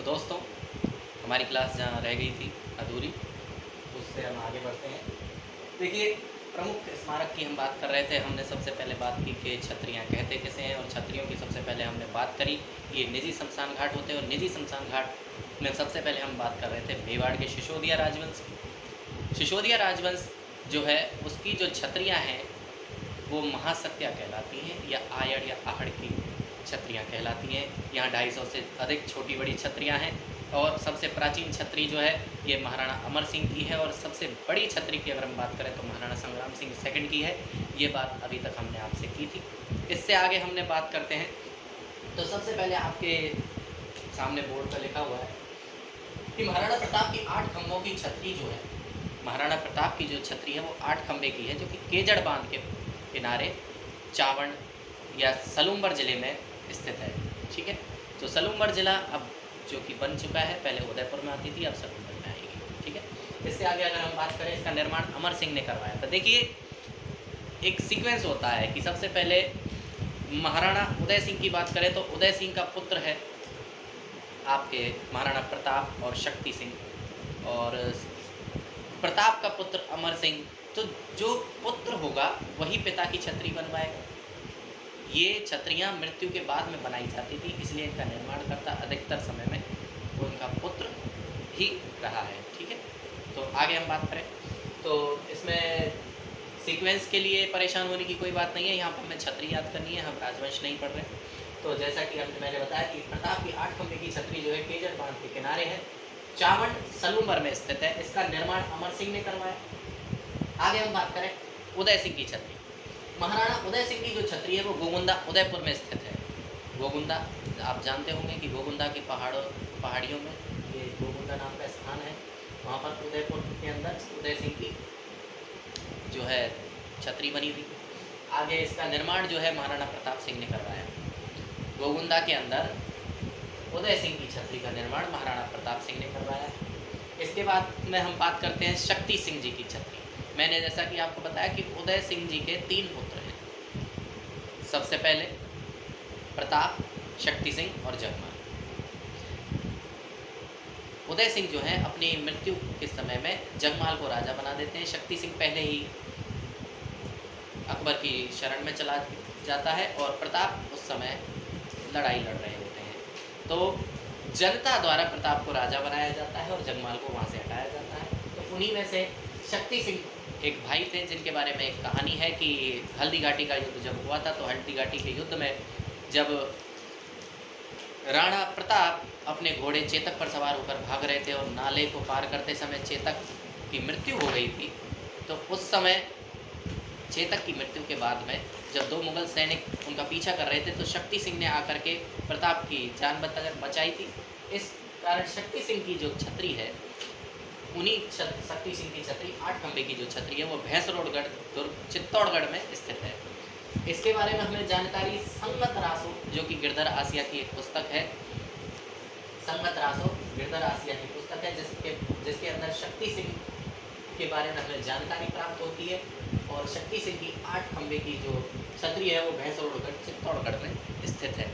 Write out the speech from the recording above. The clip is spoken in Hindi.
दोस्तों, हमारी क्लास जहाँ रह गई थी अधूरी, उससे हम आगे बढ़ते हैं। देखिए, प्रमुख स्मारक की हम बात कर रहे थे। हमने सबसे पहले बात की कि छतरियाँ कहते किसे हैं, और छतरियों की सबसे पहले हमने बात करी कि ये निजी शमशान घाट होते हैं। और निजी शमशान घाट में सबसे पहले हम बात कर रहे थे मेवाड़ के सिसोदिया राजवंश की। सिसोदिया राजवंश जो है, उसकी जो छतरियाँ हैं वो महासत्या कहलाती हैं, या आयड़ या आहड़ की छतरियाँ कहलाती हैं। यहाँ 250 से अधिक छोटी बड़ी छतरियाँ हैं, और सबसे प्राचीन छतरी जो है ये महाराणा अमर सिंह की है। और सबसे बड़ी छतरी की अगर हम बात करें तो महाराणा संग्राम सिंह सेकंड की है। ये बात अभी तक हमने आपसे की थी। इससे आगे हमने बात करते हैं। तो सबसे पहले आपके सामने बोर्ड पर लिखा हुआ है कि महाराणा प्रताप की 8 खंभों की छतरी जो है, महाराणा प्रताप की जो छतरी है वो 8 खंभे की है, जो कि केजड़ बांध के किनारे चावड़ या सलूम्बर ज़िले में स्थित है। ठीक है, तो सलूम्बर ज़िला अब जो कि बन चुका है, पहले उदयपुर में आती थी, अब सलूम्बर में आएगी। ठीक है, इससे आगे अगर हम बात करें, इसका निर्माण अमर सिंह ने करवाया था। देखिए, एक सीक्वेंस होता है कि सबसे पहले महाराणा उदय सिंह की बात करें तो उदय सिंह का पुत्र है आपके महाराणा प्रताप और शक्ति सिंह, और प्रताप का पुत्र अमर सिंह। तो जो पुत्र होगा वही पिता की छतरी बनवाएगा। ये छतरियाँ मृत्यु के बाद में बनाई जाती थी, इसलिए इनका निर्माणकर्ता अधिकतर समय में वो इनका पुत्र ही रहा है। ठीक है, तो आगे हम बात करें तो इसमें सीक्वेंस के लिए परेशान होने की कोई बात नहीं है। यहाँ पर हमें छतरी याद करनी है, हम राजवंश नहीं पढ़ रहे। तो जैसा कि मैंने बताया कि प्रताप की 8 खंभे की छतरी जो है केजड़ बांध के किनारे है, चावड़ सलूम्बर में स्थित है। इसका निर्माण अमर सिंह ने करवाया। आगे हम बात करें उदय सिंह की छतरी। महाराणा उदय सिंह की जो छतरी है वो गोगुंदा उदयपुर में स्थित है। गोगुंदा आप जानते होंगे कि गोगुंदा के पहाड़ियों में ये गोगुंदा नाम का स्थान है। वहाँ पर उदयपुर के अंदर उदय सिंह की जो है छतरी बनी हुई। आगे इसका निर्माण जो है महाराणा प्रताप सिंह ने करवाया। गोगुंदा के अंदर उदय सिंह की छतरी का निर्माण महाराणा प्रताप सिंह ने करवाया। इसके बाद में हम बात करते हैं शक्ति सिंह जी की छतरी। मैंने जैसा कि आपको बताया कि उदय सिंह जी के 3 पुत्र हैं। सबसे पहले प्रताप, शक्ति सिंह और जगमाल। उदय सिंह जो है अपनी मृत्यु के समय में जगमाल को राजा बना देते हैं। शक्ति सिंह पहले ही अकबर की शरण में चला जाता है, और प्रताप उस समय लड़ाई लड़ रहे होते हैं। तो जनता द्वारा प्रताप को राजा बनाया जाता है और जगमाल को वहाँ से हटाया जाता है। तो उन्हीं में से शक्ति सिंह एक भाई थे, जिनके बारे में एक कहानी है कि हल्दी घाटी का युद्ध जब हुआ था, तो हल्दी घाटी के युद्ध में जब राणा प्रताप अपने घोड़े चेतक पर सवार होकर भाग रहे थे और नाले को पार करते समय चेतक की मृत्यु हो गई थी, तो उस समय चेतक की मृत्यु के बाद में जब 2 मुगल सैनिक उनका पीछा कर रहे थे, तो शक्ति सिंह ने आकर के प्रताप की जान बचाई थी। इस कारण शक्ति सिंह की जो छतरी है, उन्हीं शक्ति सिंह की छतरी 8 खंभे की जो छतरी है वो भैंसरोडगढ़ दुर्ग चित्तौड़गढ़ में स्थित है। इसके बारे में हमें जानकारी संगत रासो, जो कि गिरधर आसिया की एक पुस्तक है, संगत रासो गिरधर आसिया की पुस्तक है, जिसके अंदर शक्ति सिंह के बारे में हमें जानकारी प्राप्त होती है। और शक्ति सिंह की 8 खंभे की जो छतरी है वो भैंसरोडगढ़ चित्तौड़गढ़ में स्थित है।